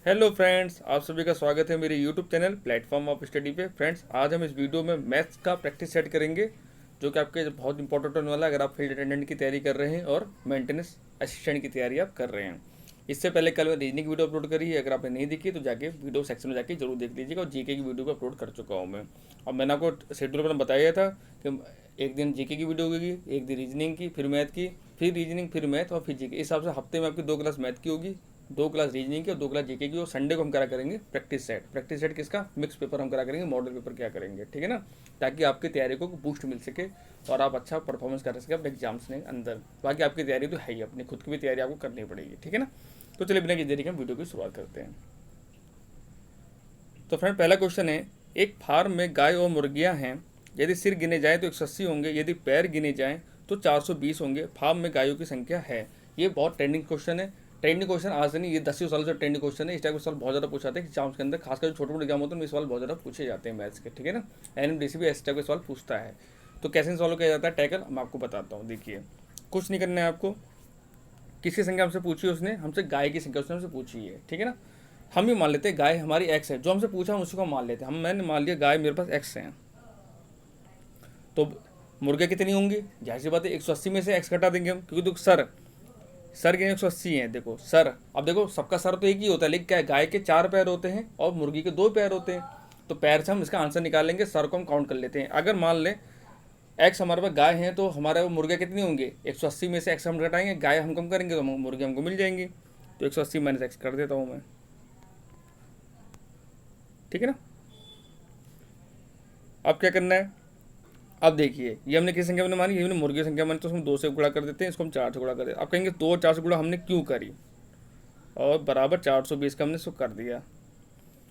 Hello friends, आप सभी का स्वागत है मेरे YouTube channel platform of study पे। फ्रेंड्स, आज हम इस वीडियो में मैथ्स का प्रैक्टिस सेट करेंगे जो कि आपके बहुत इंपॉर्टेंट होने वाला है अगर आप फील्ड अटेंडेंट की तैयारी कर रहे हैं और मेंटेनेंस असिस्टेंट की तैयारी आप कर रहे हैं। इससे पहले कल मैं रीजनिंग वीडियो अपलोड करी है, अगर आपने नहीं देखी तो जाके वीडियो सेक्शन में जाके जरूर देख लीजिएगा। और जीके की वीडियो भी अपलोड कर चुका हूँ मैं। और मैंने आपको शेड्यूल पर बताया था कि एक दिन जीके की वीडियो होगी, एक दिन रीजनिंग की, फिर मैथ की, फिर रीजनिंग, फिर मैथ और फिर जीके। इस हिसाब से हफ्ते में आपकी 2 क्लास मैथ की होगी, 2 क्लास रीजनिंग की और 2 क्लास जीके की। और संडे को हम करा करेंगे प्रैक्टिस सेट। प्रैक्टिस सेट किसका? मिक्स पेपर हम करा करेंगे, मॉडल पेपर क्या करेंगे, ठीक है ना। ताकि आपकी तैयारी को बूस्ट मिल सके और आप अच्छा परफॉर्मेंस कर सके अपने एग्जाम्स के अंदर। बाकी आपकी तैयारी तो है ही, अपनी खुद की भी तैयारी आपको करनी पड़ेगी, ठीक है ना। तो चलिए बिना किसी देरी के हम वीडियो की शुरुआत करते हैं। तो फ्रेंड, पहला क्वेश्चन है, एक फार्म में गाय और मुर्गियां हैं। यदि सिर गिने जाए तो 180 होंगे, यदि पैर गिने जाएं तो 420 होंगे। फार्म में गायों की संख्या है। ये बहुत ट्रेंडिंग क्वेश्चन है। ट्रेंडिंग क्वेश्चन आज से नहीं, ये 10 सालों से ट्रेंडिंग क्वेश्चन है। इस टाइप के सवाल बहुत ज़्यादा पूछा जाते हैं एग्जाम्स के अंदर, खासकर जो छोटे मोटे एग्जाम होते हैं, ये सवाल बहुत ज़्यादा पूछे जाते हैं मैथ्स के, ठीक है ना। एनएमडीसी भी इस टाइप के सवाल पूछता है। तो कैसे सॉल्व किया जाता है टैकल, मैं आपको बताता हूँ। देखिए, कुछ नहीं करना है आपको। किसकी संख्या हमसे पूछी है उसने? हमसे गाय की संख्या उसने हमसे पूछी है, ठीक है ना। हम भी मान लेते हैं गाय हमारी एक्स है, जो हमसे पूछा हम उसी को मान लेते हैं। मैंने मान लिया गाय मेरे पास एक्स है। तो मुर्गे कितनी होंगी? जाहिर सी बात है 180 में से एक्स घटा देंगे हम, क्योंकि देखो सर के 180 हैं। देखो सर, अब देखो सबका सर तो एक ही होता है, लेकिन क्या है, गाय के 4 पैर होते हैं और मुर्गी के 2 पैर होते हैं। तो पैर से हम इसका आंसर निकालेंगे, सर को हम काउंट कर लेते हैं। अगर मान लें एक्स हमारे पास गाय हैं, तो हमारे वो मुर्गे कितनी होंगे? 180 में से एक्स हम घटाएंगे, गाय हम कम करेंगे तो मुर्गे हमको मिल जाएंगी। तो 180 माइनस एक्स कर देता हूँ मैं, ठीक है ना। अब क्या करना है? अब देखिए, ये हमने किस संख्या में मानी? ये हमने मुर्गी की संख्या मानी, तो हम 2 से गुणा कर देते हैं, इसको हम 4 से गुणा कर देते हैं। अब कहेंगे 2 और 4 से गुणा हमने क्यों करी, और बराबर 420 का हमने इसको कर दिया।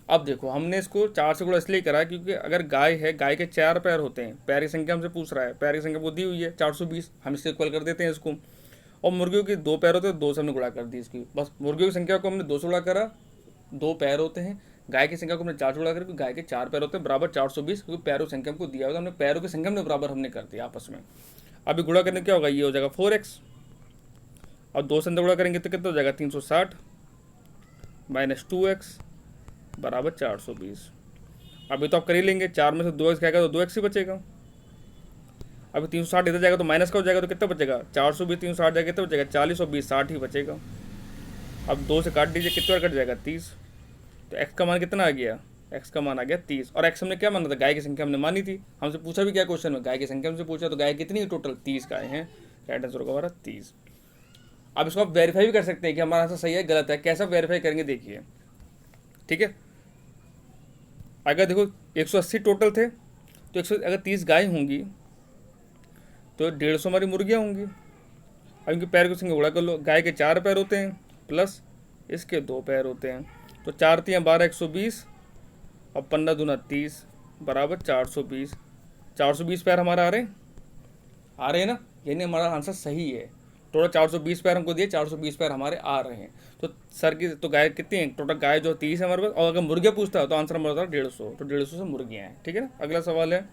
अब देखो, हमने इसको 4 से गुणा इसलिए करा क्योंकि अगर गाय है, गाय के 4 पैर होते हैं, पैर की संख्या हमसे पूछ रहा है, पैर की संख्या को दी हुई है 420, हम इससे इक्वल कर देते हैं इसको। और मुर्गियों के 2 पैर होते हैं, 2 से हमने गुणा कर दी इसकी। बस मुर्गियों की संख्या को हमने 2 से गुणा करा, 2 पैर होते हैं। गाय की संख्या को हमने 4 से गुणा करा क्योंकि गाय के 4 पैर होते हैं, बराबर 420, क्योंकि पैरों की संख्या हमको दिया हुआ था, हमने पैरों की संख्या हमने बराबर हमने कर दिया आपस में। अभी गुणा करने क्या होगा? ये हो जाएगा 4x, और 2 से अंदर गुणा करेंगे तो कितना हो जाएगा? 360 माइनस 2x बराबर 420। अभी तो आप कर ही लेंगे, 4 में से 2x खाएगा तो 2x ही बचेगा। अभी 360 इधर जाएगा तो माइनस का हो जाएगा, तो कितना बचेगा? 420 360 जाएगा, कितना बचेगा? 40 और 20 60 ही बचेगा। अब 2 से काट दीजिए, कितने बार कट जाएगा? 30। तो x का मान कितना आ गया? x का मान आ गया 30। और x हमने क्या माना था? गाय की संख्या हमने मानी थी। हमसे पूछा भी क्या क्वेश्चन में? गाय की संख्या हमसे पूछा, तो गाय कितनी टोटल? 30 गाय हैं। राइट आंसर होगा हमारा 30। अब इसको आप वेरीफाई भी कर सकते हैं कि हमारा आंसर सही है गलत है। कैसा वेरीफाई करेंगे देखिए, ठीक है। अगर देखो 180 टोटल थे, तो 100 अगर 30 गाय होंगी तो 150 हमारी मुर्गियाँ होंगी। अब इनके पैर की संख्या गुणा कर लो। गाय के 4 पैर होते हैं प्लस इसके 2 पैर होते हैं, तो 4 3 12 120, अब 15 दूना 30 बराबर 420। 420 पैर हमारा आ रहे हैं ना, यानी हमारा आंसर सही है। टोटल 420 पैर हमको दिए, 420 पैर हमारे आ रहे हैं। तो सर की तो गाय कितनी है टोटल? गाय जो 30 है हमारे पास, और अगर मुर्गियाँ पूछता है तो आंसर हमारा होता है 150। तो 150 से मुर्गियाँ हैं, ठीक है ना। अगला सवाल है।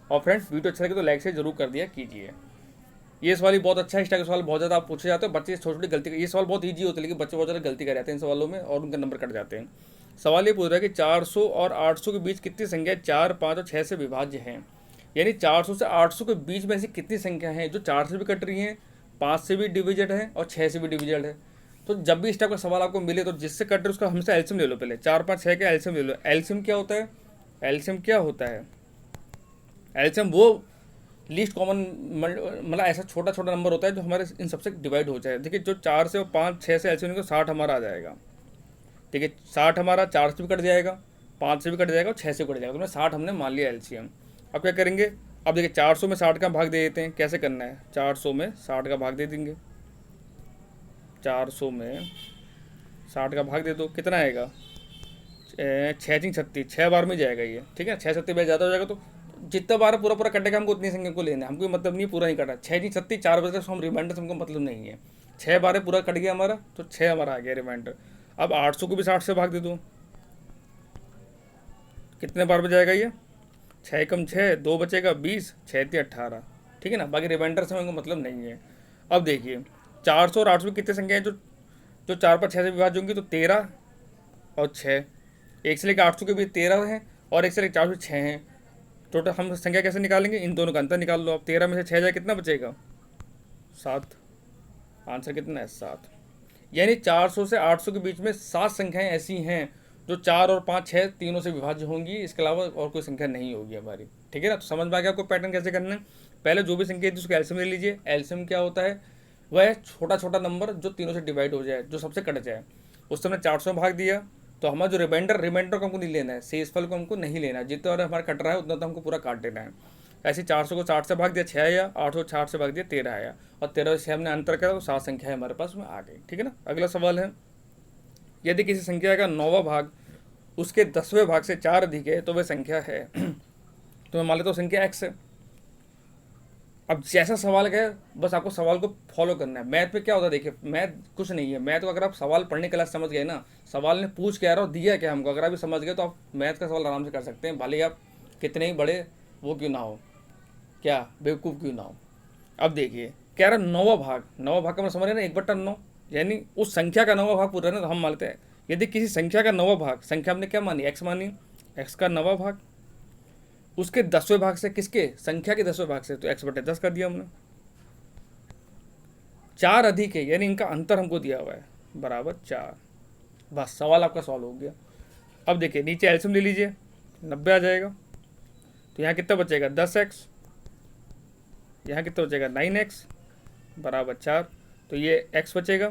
और फ्रेंड्स, वीडियो अच्छा लगे तो लाइक से जरूर कर दिया कीजिए। ये सवाल ही बहुत अच्छा है। इस टाइप के सवाल बहुत ज़्यादा आप पूछे जाते हैं, बच्चे छोटी छोटी गलती, ये सवाल बहुत ईजी होते हैं लेकिन बच्चे बहुत ज़्यादा गलती कर जाते हैं इन सवालों में और उनके नंबर कट जाते हैं। सवाल ये पूछ रहा है कि 400 और 800 के बीच कितनी संख्या 4 5 और 6 से विभाज्य है। यानी 400 से 800 के बीच में ऐसी कितनी संख्या है जो 4 से भी कट रही हैं, 5 से भी डिविजेड है और 6 से भी डिविजेड है। तो जब भी इस टाइप का सवाल आपको मिले तो जिससे कट रहे उसका हमेशा एलसीएम ले लो। पहले 4 5 6 का एलसीएम ले लो। एलसीएम क्या होता है? एलसीएम क्या होता है? एलसीएम वो लीस्ट कॉमन, मतलब ऐसा छोटा छोटा नंबर होता है जो हमारे इन सबसे डिवाइड हो जाए। देखिए, जो 4 से और 5 6 से एलसीएम को 60 हमारा आ जाएगा, ठीक है। 60 हमारा 4 से भी कट जाएगा, 5 से भी कट जाएगा और 6 से भी कट जाएगा। तो 60 हमने मान लिया एलसीएम। अब क्या करेंगे? अब देखिए, 400 में 60 का भाग दे देते हैं। कैसे करना है? 400 में 60 का भाग दे देंगे। 400 में 60 का भाग दे दो, कितना आएगा? 6 तीन 36, 6 बार में जाएगा ये, ठीक है। 6 36 बार ज़्यादा हो जाएगा, तो जितना बार पूरा पूरा कटेगा हमको उतनी संख्या को लेना है। हमको मतलब नहीं पूरा नहीं कटा। 6 तीन 36, 4 बजे तक हम रिमाइंडर से हमको मतलब नहीं है। 6 बार पूरा कट गया हमारा, तो 6 हमारा आ गया रिमाइंडर। अब 800 को भी 60 से भाग दे दो, कितने बार में जाएगा ये? 6 कम 6 2 बचेगा 20, 6 3 18, ठीक है ना। बाकी रिमाइंडर से हमको मतलब नहीं है। अब देखिए, 400 और 800 की कितनी संख्या है जो जो 4 पर 6 से विभाज्य होंगी? तो 13 और 6, 1 से लेकर 800 के बीच 13 है और 1 से लेकर 400 6 हैं। टोटल हम संख्या कैसे निकालेंगे, इन दोनों का अंतर निकाल लो। अब 13 में से 6 जाए कितना बचेगा, 7। आंसर कितना है, 7। यानी 400 से 800 के बीच में 7 संख्याएं ऐसी हैं जो 4 और 5 6 तीनों से विभाज्य होंगी, इसके अलावा और कोई संख्या नहीं होगी हमारी। ठीक है ना, तो समझ में आ गया आपको पैटर्न कैसे करना है। पहले जो भी संख्या है उसको एलसीएम ले लीजिए। एलसीएम क्या होता है, वह है छोटा छोटा नंबर जो तीनों से डिवाइड हो जाए, जो सबसे कट जाए। उस समय 400 में भाग दिया तो हमारा जो रिमाइंडर को हमको नहीं लेना है, शेषफल को हमको नहीं लेना है, जितना और हमारा कट रहा है उतना तो हमको पूरा काट देना है। ऐसे 400 को 60 से भाग दिया 6 आया, 800 60 से भाग दिया 13 आया, और 13 से हमने अंतर करा तो 7 संख्या हमारे पास में आ गई। ठीक है ना। अगला सवाल है, यदि किसी संख्या का 9वां भाग उसके 10वें भाग से 4 अधिक है तो वह संख्या है तो मैं मान लेता हूँ संख्या x है। अब जैसा सवाल है बस आपको सवाल को फॉलो करना है। मैथ में क्या होता है, देखिए मैथ कुछ नहीं है। मैथ को अगर आप सवाल पढ़ने के लिए समझ गए ना, सवाल ने पूछ के आ रहा हो दिया क्या हमको, अगर आप समझ गए तो आप मैथ का सवाल आराम से कर सकते हैं, भले ही आप कितने ही बड़े वो क्यों ना हो, क्या बेवकूफ़ क्यों ना हो। अब देखिए कह रहा 9वां भाग, 9वां भाग का मैं समझ रहे ना 1/9, यानी उस संख्या का 9वां भाग पूरा ना, तो हम मानते हैं यदि किसी संख्या का 9वां भाग, संख्या हमने क्या मानी, x मानी, x का 9वां भाग उसके 10वें भाग से, किसके, संख्या के 10वें भाग से, तो x/10 कर दिया हमने। 4 अधिक है यानी इनका अंतर हमको दिया हुआ है बराबर 4। बस सवाल आपका सॉल्व हो गया। अब देखिए नीचे एलसीएम ले लीजिए, 90 आ जाएगा, तो यहाँ कितना बचेगा 10x, यहाँ कितना बचेगा 9x बराबर 4, तो ये x बचेगा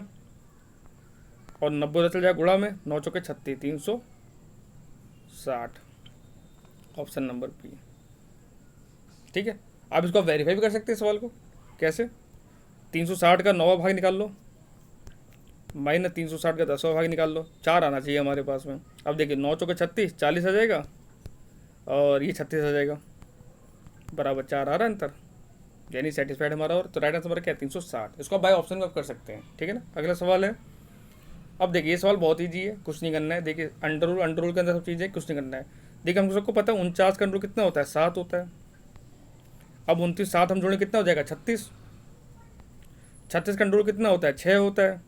और 90 चल जाएगा गुणा में, 9 चौके 36, 360, ऑप्शन नंबर बी। ठीक है, आप इसको वेरीफाई भी कर सकते हैं सवाल को। कैसे, 360 का 9वां भाग निकाल लो माइनस 360 का 10वां भाग निकाल लो, 4 आना चाहिए हमारे पास में। अब देखिए 9 चौके 36, 40 आ जाएगा और ये 36 आ जाएगा बराबर 4 आ रहा है अंतर, यानी सेटिस्फाइड हमारा। और तो राइट आंसर हमारा क्या है 360। इसको बाय ऑप्शन में आप कर सकते हैं। ठीक है ना। अगला सवाल है, अब देखिए ये सवाल बहुत ईजी है, कुछ नहीं करना है। देखिए अंडर रूल के अंदर सब चीज़ें, कुछ नहीं करना है। देखिए हम सबको पता है 49 का अंडर रूल कितना होता है, 7 होता है। अब 29 7 हम जोड़े कितना हो जाएगा 36, 36 का अंडर रूल कितना होता है 6 होता है,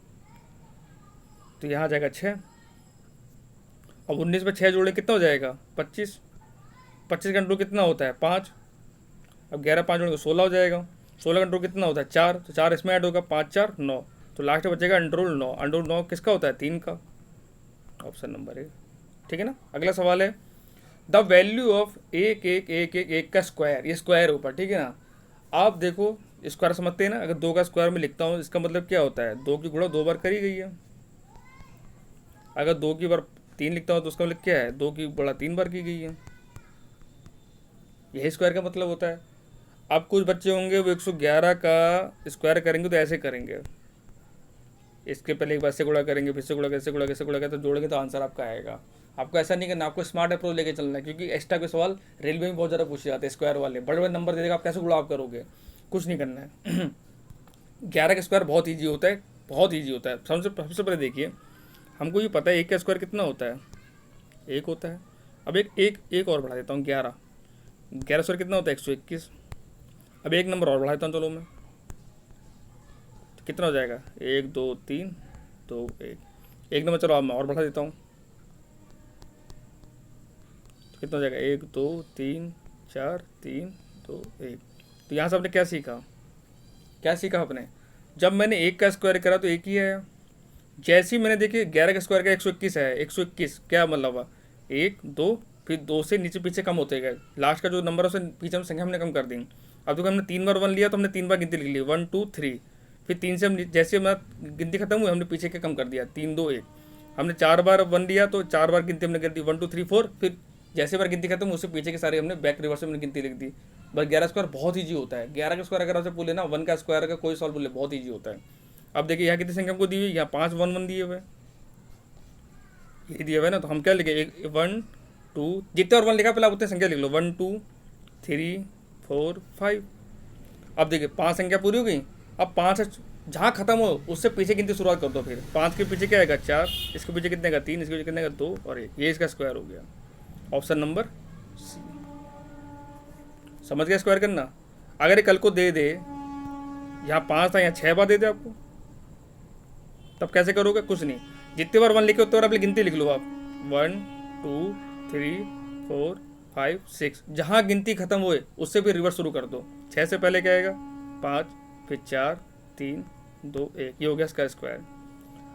तो यहाँ आ जाएगा 6। अब 19 में 6 जोड़े कितना हो जाएगा 25, 25 का अंडर रूल कितना होता है 5। अब 11 5 जोड़ेंगे 16 हो जाएगा, 16 का अंडर रूल कितना होता है 4, तो 4 इसमें ऐड होगा, 5 4 9, तो लास्ट में बचेगा अंडर रूल 9। अंडर रूल 9 किसका होता है 3 का, ऑप्शन नंबर ए। ठीक है ना। अगला सवाल है, द वैल्यू ऑफ 1 1 1 1 1 का स्क्वायर, ये स्क्वायर ऊपर। ठीक है ना। आप देखो स्क्वायर समझते हैं ना, अगर 2 का स्क्वायर में लिखता हूँ इसका मतलब क्या होता है 2 की गुणा 2 बार करी गई है। अगर 2 की बार 3 लिखता हूँ तो उसका मतलब क्या है 2 की गुणा 3 बार की गई है, यही स्क्वायर का मतलब होता है। अब कुछ बच्चे होंगे वो 111 का स्क्वायर करेंगे तो ऐसे करेंगे, इसके पहले एक बार से गुणा करेंगे, फिर से गुणा, कैसे गुणा कैसे गुणा, तो जोड़ेंगे तो आंसर आपका आएगा। आपको ऐसा नहीं करना, आपको स्मार्ट अप्रोच लेके चलना है, क्योंकि एक्स्ट्रा के सवाल रेलवे में बहुत ज़्यादा पूछे जाते हैं स्क्वायर वाले, बड़े बड़े नंबर दे देगा, आप कैसे गुणा आप करोगे, कुछ नहीं करना है। 11 का स्क्वायर बहुत ईजी होता है, बहुत ईजी होता है। सबसे पहले देखिए हमको ये पता है 1 का स्क्वायर कितना होता है 1 होता है। अब एक और बढ़ा देता हूँ 11 स्क्वायर कितना होता है 121। अब एक नंबर और बढ़ा देता हूँ चलो मैं, तो कितना हो जाएगा 1 2 3 2 1, एक नंबर चलो अब मैं और बढ़ा देता हूँ, तो कितना हो जाएगा 1 2 3 4 3 2 1। तो यहाँ से आपने क्या सीखा, क्या सीखा आपने, जब मैंने 1 का स्क्वायर करा तो 1 ही आया। जैसे ही मैंने देखिए 11 का स्क्वायर का 121 है, 121 क्या मतलब हुआ 1 2, फिर 2 से नीचे पीछे कम होते गए, लास्ट का जो नंबर है उसे पीछे हम संख्या हमने कम कर दी। अब देखो हमने 3 बार 1 लिया तो हमने 3 बार गिनती लिख ली 1 2 3, फिर 3 से हम जैसे हमारा गिनती खत्म हुई हमने पीछे के कम कर दिया 3 2 1। हमने 4 बार 1 लिया तो 4 बार गिनती हमने कर दी 1 2 3 4, फिर जैसे बार गिनती खत्म उससे पीछे के सारे हमने बैक रिवर्स में गिनती लिख दी। बस 11 स्क्वायर बहुत ईजी होता है। 11 का स्क्वायर अगर आपसे बोले ना 1 का स्क्वायर का कोई सॉल्व बोले बहुत ईजी होता है। अब देखिए यहाँ कितनी संख्या हमको दी हुई, यहाँ 5 1 1 दिए हुए, ये दिया हुआ है ना, तो हम क्या लिखे 1 2, जितने और 1 लिखा पहले आप उतने संख्या लिख लो 1 2 3 4 5। अब देखिए 5 संख्या पूरी हो गई, अब 5 जहाँ खत्म हो उससे पीछे गिनती शुरुआत कर दो। फिर 5 के पीछे क्या आएगा 4, इसके पीछे कितने का 3, इसके पीछे कितने का 2 और 1, ये इसका स्क्वायर हो गया, ऑप्शन नंबर सी। समझ गया स्क्वायर करना। अगर ये कल को दे दे यहाँ 5 था यहाँ 6 बार दे दे आपको, तब कैसे करोगे, कुछ नहीं, जितने बार 1 लिखे उतने बार आप गिनती लिख लो आप, 1 2 3 4 5 6, जहाँ गिनती खत्म हुए उससे भी रिवर्स शुरू कर दो। 6 से पहले क्या आएगा 5, फिर 4 3 2 1, ये हो गया इसका स्क्वायर।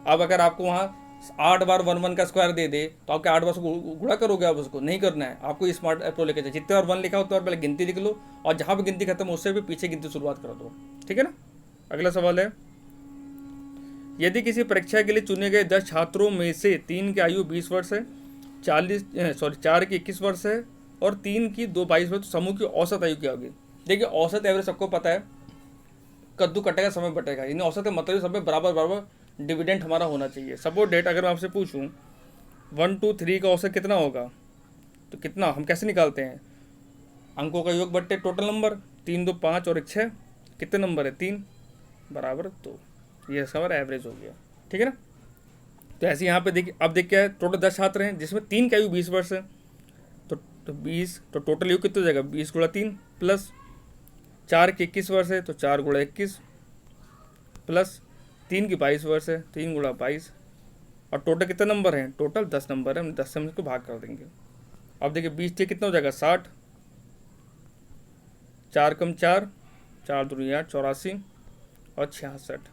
अब अगर आपको वहाँ 8 बार 1 1 का स्क्वायर दे दे तो आप क्या 8 बार से गुणा करोगे? आप उसको नहीं करना है, आपको स्मार्ट अप्रोच लेके चाहिए। जितने बार 1 लिखा हो उतने बार पहले गिनती लिख लो, और जहाँ पे गिनती खत्म हो उससे भी पीछे गिनती शुरुआत कर दो। ठीक है ना। अगला सवाल है, यदि किसी परीक्षा के लिए चुने गए 10 छात्रों में से 3 की आयु 20 वर्ष है, 4 की 21 वर्ष है और 3 की 22 वर्ष, तो समूह की औसत आयु क्या होगी? देखिए औसत एवरेज सबको पता है, कद्दू कटेगा समय बटेगा, यानी औसत का मतलब सब में बराबर बराबर डिविडेंड हमारा होना चाहिए। सपोज डेट अगर मैं आपसे पूछूं 1 2 3 का औसत कितना होगा, तो कितना हम कैसे निकालते हैं? अंकों का योग बट्टे टोटल नंबर, 3 2 5 और 1 6, कितने नंबर है? 3 बराबर 2, ये इसका हमारा एवरेज हो गया। ठीक है ना। तो ऐसे यहाँ पे देखिए, अब देखिए टोटल 10 छात्र हैं जिसमें 3 की आयु 20 वर्ष है, तो 20, तो टोटल आयु कितना हो जाएगा? 20 गुणा 3 प्लस 4 की 21 वर्ष है तो 4 गुणा 21 प्लस 3 की 22 वर्ष है, 3 गुणा 22, और टोटल कितने नंबर हैं? टोटल 10 नंबर है, हम 10 से हम इसको भाग कर देंगे। अब देखिए 20 से कितना हो जाएगा? 60, 4 कम 4, 4 दूनी 8, 84 और 66।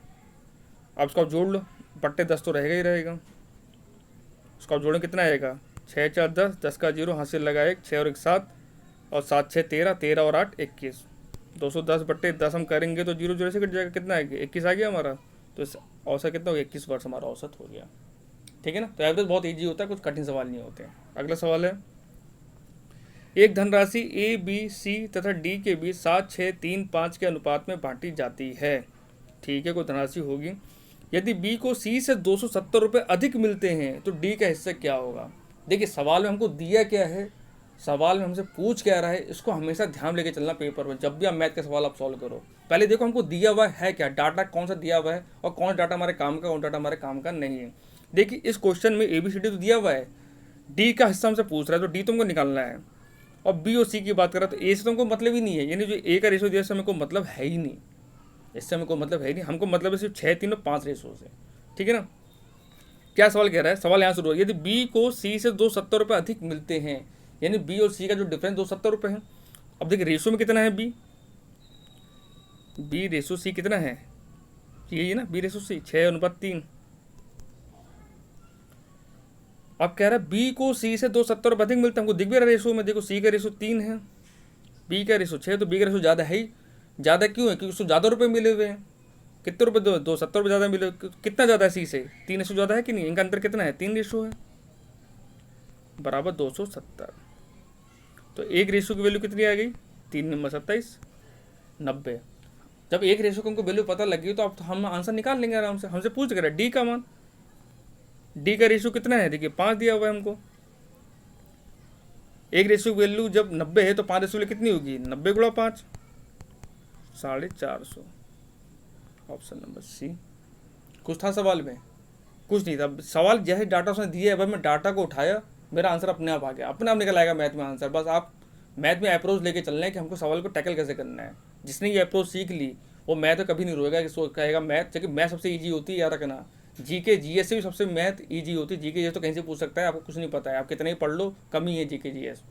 अब इसको आप जोड़ लो, बट्टे 10 तो रहेगा ही रहेगा, उसको आप जोड़ें कितना आएगा? 6 4 10, 10 का 0 हासिल लगा 1, 6 और 1 7 और 7 6 13, 13 और 8 21, 210 बट्टे 10 हम करेंगे तो 0 0 से कट जाएगा, कितना आएगा? 21 आ गया हमारा। तो औसत कितना हो गया? 21 वर्ष हमारा औसत हो गया। ठीक है ना। तो एवरेज बहुत ईजी होता है, कुछ कठिन सवाल नहीं होते हैं। अगला सवाल है, एक धनराशि ए बी सी तथा डी के बीच 7 6 3 5 के अनुपात में बांटी जाती है। ठीक है, कोई धनराशि होगी, यदि बी को सी से 270 रुपये अधिक मिलते हैं तो डी का हिस्सा क्या होगा? देखिए सवाल में हमको दिया क्या है, सवाल में हमसे पूछ क्या रहा है, इसको हमेशा ध्यान लेके चलना पेपर में। जब भी आप मैथ के सवाल आप सॉल्व करो, पहले देखो हमको दिया हुआ है क्या, डाटा कौन सा दिया हुआ है और कौन सा डाटा हमारे काम का, कौन डाटा हमारे काम का नहीं है। देखिए इस क्वेश्चन में ABCD तो दिया हुआ है, डी का हिस्सा हमसे पूछ रहा है तो डी तुमको निकालना है, और बी और सी की बात कर रहा है तो ए से तुमको मतलब ही नहीं है, यानी जो ए का रेशो दिया इससे हमें कोई मतलब है ही नहीं, इससे हमें कोई मतलब है ही नहीं, हमको मतलब है सिर्फ 6 3 और 5 रेशो से। ठीक है ना। क्या सवाल कह रहा है? सवाल यहाँ शुरू है, यदि बी को सी से 270 रुपये अधिक मिलते हैं, यानी बी और सी का जो डिफरेंस 270 रुपये है। अब देखिए रेशो में कितना है, बी रेशो सी कितना है, यही है ना, बी रेशो सी 6:3। अब कह रहा है बी को सी से 270 रुपये अधिक मिलता है, हमको दिख भी रहा है रेशो में, देखो सी का रेशो 3 है, बी का रेशो 6, तो बी का रेशो ज़्यादा है ही। ज़्यादा क्यों है? क्योंकि उसको ज़्यादा रुपये मिले हुए हैं। कितने रुपये? 270 रुपये ज़्यादा मिले। कितना ज़्यादा है सी से? 3 रेशो ज़्यादा है कि नहीं? इनका अंतर कितना है? 3 रेशो है, बराबर 270। तो एक रेशो की वैल्यू कितनी आ गई? 3 नंबर 27 90। जब एक रेशो को हमको वैल्यू पता लगी तो अब तो हम आंसर निकाल लेंगे आराम से। हमसे पूछ कर डी का मान, डी का रेशो कितना है? देखिए 5 दिया हुआ है हमको। एक रेशो की वैल्यू जब 90 है तो 5 रेशो कितनी होगी? 90 गुणा 5, 450। Option number C. कुछ था सवाल में? कुछ नहीं था। सवाल जैसे डाटा उसने दिया है, भाई मैं डाटा को उठाया, मेरा आंसर अपने आप आ गया, अपने आप निकल आएगा मैथ में आंसर। बस आप मैथ में अप्रोच लेके चलना है कि हमको सवाल को टैकल कैसे करना है। जिसने ये अप्रोच सीख ली वो मैथ तो कभी नहीं रोएगा कि सो कहेगा मैथ, क्योंकि मैथ सबसे ईजी होती है, याद रखना। जीके जीएस से भी सबसे मैथ ईजी होती है। जीके जीएस तो कहीं से पूछ सकता है, आपको कुछ नहीं पता है, आप कितने ही पढ़ लो कम ही है जीके जीएस।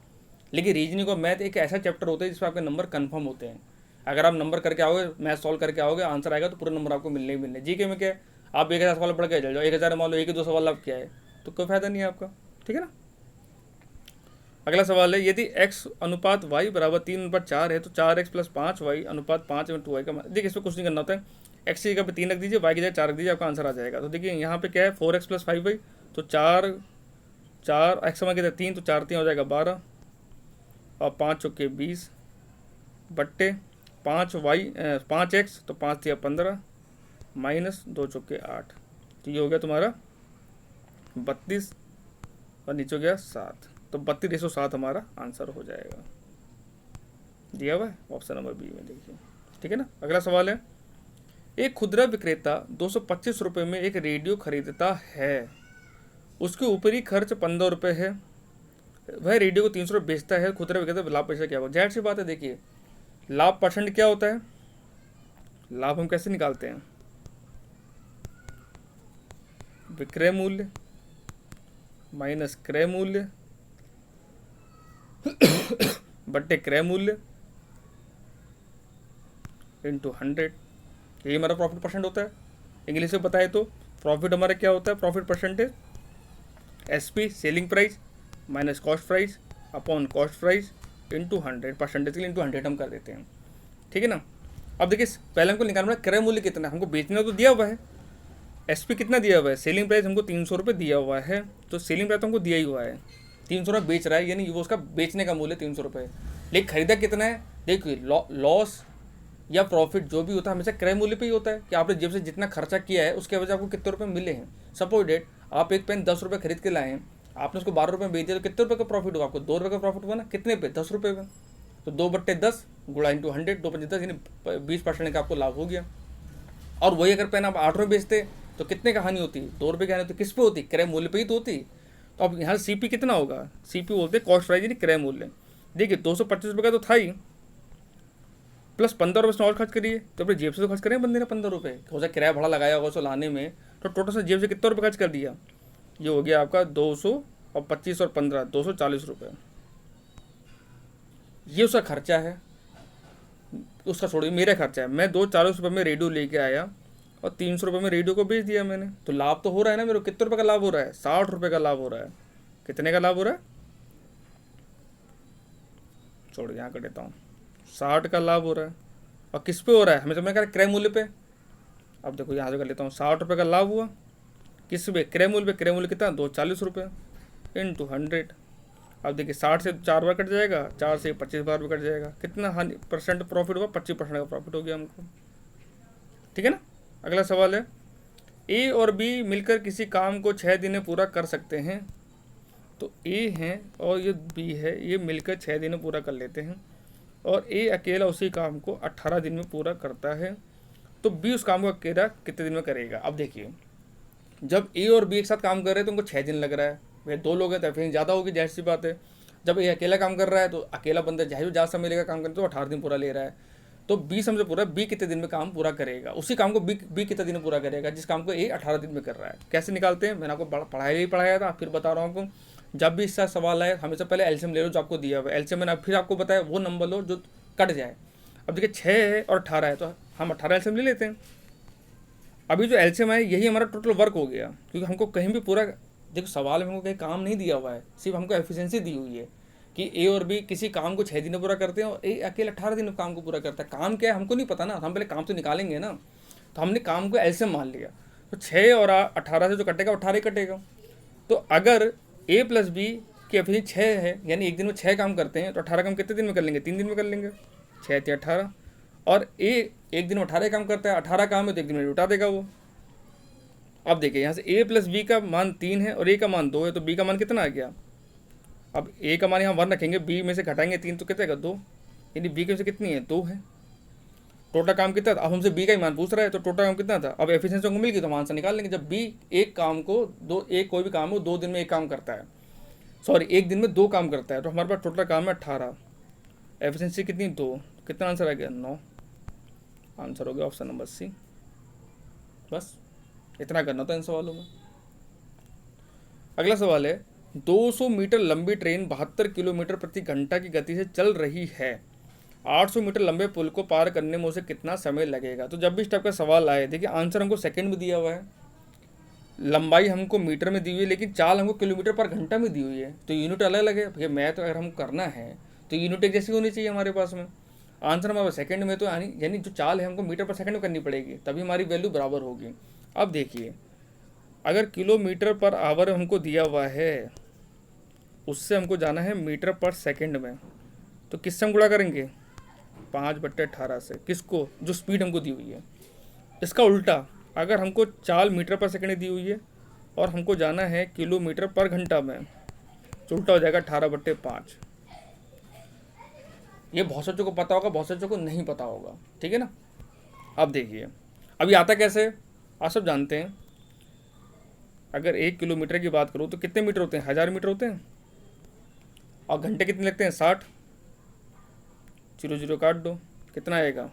लेकिन रीजनिंग और मैथ एक ऐसा चैप्टर होता है जिसमें आपके नंबर कन्फर्म होते हैं। अगर आप नंबर करके आओगे, मैथ सॉल्व करके आओगे, आंसर आएगा तो पूरे नंबर आपको मिलने ही मिलने। जीके में क्या है, आप 1000 सवाल पढ़ के चल जाओ, 1000 मान लो 1 2 सवाल आप क्या है तो कोई फायदा नहीं है आपका। ठीक है ना। अगला सवाल है, यदि x अनुपात y बराबर 3/4 है तो 4x + 5y अनुपात 5/2y का। देखिए इसमें कुछ नहीं करना होता है, x की जगह पे 3 रख दीजिए, y की जगह 4 रख दीजिए, आपका आंसर आ जाएगा। तो देखिए यहाँ पे क्या है, 4x + 5y, तो 4 x समय कितना 3, तो 4 3 हो जाएगा 12 और 5 चौके 20 बट्टे 5x, तो 5 3 15 माइनस 2 चौके 8, तो ये हो गया तुम्हारा 32 और नीचे हो गया 7, तो 32:7 हमारा आंसर हो जाएगा। दिया हुआ है ऑप्शन नंबर बी में, देखिए। ठीक है ना। अगला सवाल है, एक खुदरा विक्रेता 225 रुपये में एक रेडियो खरीदता है, उसके ऊपरी खर्च 15 रुपये है, वह रेडियो को 300 रुपये बेचता है, खुदरा विक्रेता लाभ पैसा क्या होगा? जाहिर सी बात है, देखिए लाभ परसेंट क्या होता है, लाभ हम कैसे निकालते हैं? विक्रय मूल्य माइनस क्रय मूल्य बट्टे क्रय मूल्य इंटू 100। यही हमारा प्रॉफिट परसेंट होता है। इंग्लिश में बताए तो प्रॉफिट हमारा क्या होता है, profit percentage SP selling price minus cost price upon cost price into 100, percentage के लिए इंटू 100 हम कर देते हैं। ठीक है ना। अब देखिए पहले हमको निकालना है क्रय मूल्य कितना है, हमको बेचना तो दिया हुआ है, SP कितना दिया हुआ है, सेलिंग प्राइस हमको 300 रुपये दिया हुआ है, तो सेलिंग प्राइस तो हमको दिया ही हुआ है, 300 रुपये बेच रहा है, यानी वो उसका बेचने का मूल्य 300 रुपये। लेकिन खरीदा कितना है, देखिए लॉस या प्रॉफिट जो भी होता है हमेशा क्रय मूल्य पे ही होता है कि आपने जेब से जितना खर्चा किया है उसके वजह आपको कितने रुपए मिले हैं। सपोज डेट आप एक पेन 10 रुपये खरीद के लाए हैं, आपने उसको 12 रुपये में बेच दिया, तो कितने रुपये का प्रॉफिट हुआ आपको, 2 रुपये का प्रॉफिट हुआ ना, कितने पे, 10 रुपये पे, तो 2/10 गुणा इंटू 100, 2×10 यानी 20% का आपको लाभ हो गया। और वही अगर पेन आप 8 रुपये बेचते तो कितने का हानि होती, 2 रुपये की हानि होती, किस पे होती, क्रय मूल्य पे ही तो होती। तो अब यहाँ CP कितना होगा, CP बोलते कॉस्ट प्राइस यानी क्रय मूल्य। देखिए 225 रुपये का तो था ही, प्लस 15 रुपये उसने और खर्च करिए, तो अपने जेब से तो खर्च करें बंदे ने 15 रुपये, हो सकता किराया भाड़ा लगाया होगा उसको लाने में, तो टोटल से जेब से कितने रुपये खर्च कर दिया, ये हो गया आपका 200 और 25 और 15 240 रुपये। ये उसका खर्चा है, उसका छोड़िए मेरा खर्चा है। मैं 240 रुपये में रेडियो लेके आया और 300 रुपये में रेडियो को बेच दिया मैंने, तो लाभ तो हो रहा है ना मेरे को। कितने रुपये का लाभ हो रहा है, 60 रुपये का लाभ हो रहा है। कितने का लाभ हो रहा है, छोड़ यहाँ कर देता हूँ, 60 का लाभ हो रहा है। और किस पे हो रहा है, हमें तो मैं कह रहा क्रय मूल्य पे। अब देखो यहाँ से कर लेता हूँ, 60 रुपये का लाभ हुआ किस पे, क्रय मूल्य पे। क्रय मूल्य कितना, 240 रुपये इंटू 100। अब देखिए 60 से 4 बार कट जाएगा, 4 से 25 बार भी कट जाएगा, कितना हानि परसेंट प्रॉफिट हुआ, 25% का प्रॉफिट हो गया हमको। ठीक है ना। अगला सवाल है, A और B मिलकर किसी काम को 6 दिन में पूरा कर सकते हैं। तो A है और ये B है, ये मिलकर 6 दिन में पूरा कर लेते हैं, और A अकेला उसी काम को 18 दिन में पूरा करता है। तो B उस काम को अकेला कितने दिन में करेगा। अब देखिए जब A और B एक साथ काम कर रहे हैं तो उनको 6 दिन लग रहा है, वे 2 लोग हैं तो फिर ज़्यादा होगी, जाहिर सी बात है। जब A अकेला काम कर रहा है तो अकेला बंदा जाहिर ज़्यादा समय लेगा काम करने, तो 18 दिन पूरा ले रहा है। तो B समझो पूरा, B कितने दिन में काम पूरा करेगा, उसी काम को B कितने दिन में पूरा करेगा जिस काम को A 18 दिन में कर रहा है। कैसे निकालते हैं, मैंने आपको पढ़ाया ही पढ़ाया था, फिर बता रहा हूँ आपको। जब भी इसका सवाल आए हमेशा पहले एलसीएम ले लो जो आपको दिया हुआ है, एलसीएम मैंने फिर आपको बताया वो नंबर लो जो कट जाए। अब देखिए 6 है और 18 है, तो हम 18 एलसीएम ले लेते हैं। अभी जो एलसीएम है यही हमारा टोटल वर्क हो गया, क्योंकि हमको कहीं भी पूरा, देखो सवाल में हमको कहीं काम नहीं दिया हुआ है, सिर्फ हमको एफिशिएंसी दी हुई है कि A और B किसी काम को 6 दिन में पूरा करते हैं और A अकेले 18 दिन में काम को पूरा करता है। काम क्या है हमको नहीं पता ना, हम पहले काम तो निकालेंगे ना, तो हमने काम को एलसीएम मान लिया। तो 6 और 18 से जो कटेगा 18 कटेगा। तो अगर A प्लस B की एफिशिएंसी 6 है, यानी एक दिन में 6 काम करते हैं, तो 18 काम कितने दिन में कर लेंगे, 3 दिन में कर लेंगे, 6 × 18। और A एक दिन में 18 काम करता है, 18 काम है तो एक दिन में उठा देगा वो। अब देखिए यहाँ से A प्लस B का मान 3 है और A का मान 2 है, तो B का मान कितना आ गया। अब A का मान यहाँ 1 रखेंगे, B में से घटाएंगे 3 तो कितना 2, यानी B के से कितनी है 2 है। टोटल काम कितना था, अब हमसे B का ही मान पूछ रहा है, तो टोटल काम कितना था। अब एफिशिएंसी हमको मिल गई तो हम आंसर निकाल लेंगे। जब B एक काम को एक कोई भी काम हो 2 दिन में एक काम करता है, सॉरी 1 दिन में 2 काम करता है, तो हमारे पास टोटल काम है 18, एफिशिएंसी कितनी 2, कितना आंसर आ गया 9। आंसर हो गया ऑप्शन नंबर C। बस इतना करना था इन सवालों में। अगला सवाल है, 200 मीटर लंबी ट्रेन 72 किलोमीटर प्रति घंटा की गति से चल रही है, 800 मीटर लंबे पुल को पार करने में उसे कितना समय लगेगा। तो जब भी इस टाइप का सवाल आए, देखिए आंसर हमको सेकंड में दिया हुआ है, लंबाई हमको मीटर में दी हुई है, लेकिन चाल हमको किलोमीटर पर घंटा में दी हुई है, तो यूनिट अलग अलग है भैया। मैथ अगर हम करना है तो यूनिट एक जैसी होनी चाहिए हमारे पास में। आंसर हमारा सेकंड में, तो यानी जो चाल है हमको मीटर पर सेकंड में करनी पड़ेगी, तभी हमारी वैल्यू बराबर होगी। अब देखिए अगर किलोमीटर पर आवर हमको दिया हुआ है, उससे हमको जाना है मीटर पर सेकंड में, तो किससे हम गुणा करेंगे, 5/18 से। किसको, जो स्पीड हमको दी हुई है। इसका उल्टा, अगर हमको चाल मीटर पर सेकंड दी हुई है और हमको जाना है किलोमीटर पर घंटा में, तो उल्टा हो जाएगा 18/5। ये बहुत से बच्चों को पता होगा, बहुत से बच्चों को नहीं पता होगा, ठीक है ना। अब देखिए अभी आता कैसे, आप सब जानते हैं। अगर 1 किलोमीटर की बात करूँ तो कितने मीटर होते हैं, 1000 मीटर होते हैं, और घंटे कितने लगते हैं 60। 0 0 काट दो, कितना आएगा,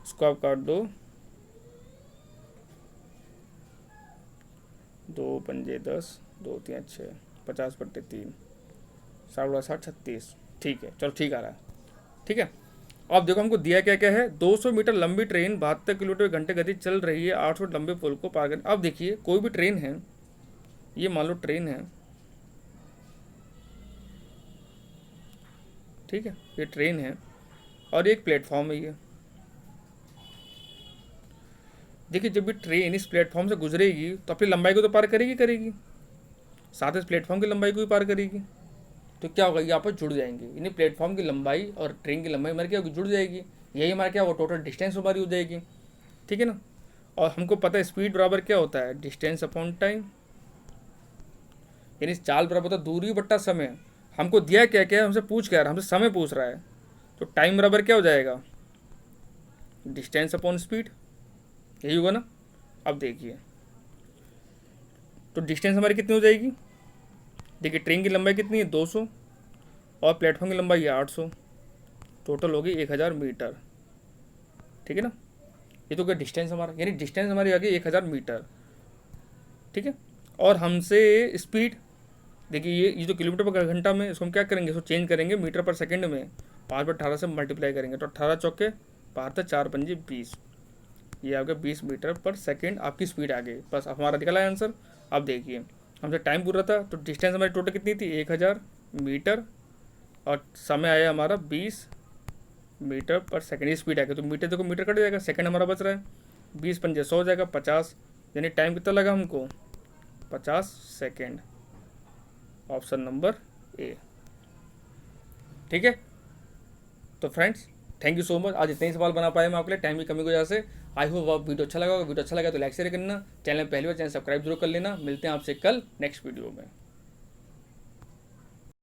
इसको आप काट दो, 2 पंजे 10, 2 3 6, 50/3, 60 36। ठीक है, चलो ठीक आ रहा है। ठीक है, अब देखो हमको दिया क्या क्या है, 200 मीटर लंबी ट्रेन 72 किलोमीटर घंटे गति चल रही है 800 लंबे पुल को पार कर। अब देखिए कोई भी ट्रेन है, ये मान लो ट्रेन है, ठीक है, ये ट्रेन है और एक प्लेटफॉर्म है ये। देखिए जब भी ट्रेन इस प्लेटफॉर्म से गुजरेगी तो अपनी लंबाई को तो पार करेगी करेगी, साथ ही इस प्लेटफॉर्म की लंबाई को भी पार करेगी। तो क्या होगा, ये आपस जुड़ जाएंगे, यानी प्लेटफॉर्म की लंबाई और ट्रेन की लंबाई हमारी क्या होगी, जुड़ जाएगी। यही हमारा क्या, वो टोटल डिस्टेंस हमारी हो जाएगी। ठीक है ना। और हमको पता है स्पीड बराबर क्या होता है, डिस्टेंस अपॉन टाइम, यानी चाल बराबर होता है दूरी बट्टा समय। हमको दिया क्या क्या है, हमसे पूछ क्या रहा है, हमसे समय पूछ रहा है, तो टाइम बराबर क्या हो जाएगा, डिस्टेंस अपॉन स्पीड, यही होगा ना। अब देखिए तो डिस्टेंस हमारी कितनी हो जाएगी, देखिए ट्रेन की लंबाई कितनी है 200 और प्लेटफॉर्म की लंबाई है 800, टोटल होगी 1000 मीटर। ठीक है ना, ये तो क्या डिस्टेंस हमारा, यानी डिस्टेंस हमारी आ गई 1000 मीटर। ठीक है, और हमसे स्पीड, देखिए ये जो किलोमीटर पर घंटा में, इसको हम क्या करेंगे, इसको चेंज करेंगे मीटर पर सेकंड में, 5/18 से मल्टीप्लाई करेंगे तो 18 चौके 12 4 पंजे 20, ये आ गया 20 मीटर पर सेकंड आपकी स्पीड आ गई। बस हमारा निकला है आंसर। अब देखिए हमसे टाइम पूरा था, तो डिस्टेंस हमारी टोटल कितनी थी 1000 मीटर और समय आया हमारा 20 मीटर पर सेकंड, ये स्पीड आ गई। तो मीटर देखो मीटर कट जाएगा, सेकंड हमारा बच रहा है, 20 पंजे 100 हो जाएगा 50, यानी टाइम कितना लगा हमको 50 सेकेंड। Option number A. ठीक है, तो friends thank you so much, आज इतने ही सवाल बना पाए मैं आपके लिए टाइम की कमी की वजह से। आई होप आप वीडियो अच्छा लगा होगा, वीडियो अच्छा लगा तो लाइक शेयर करना, चैनल पहली बार चैनल सब्सक्राइब जरूर कर लेना। मिलते हैं आपसे कल नेक्स्ट वीडियो में।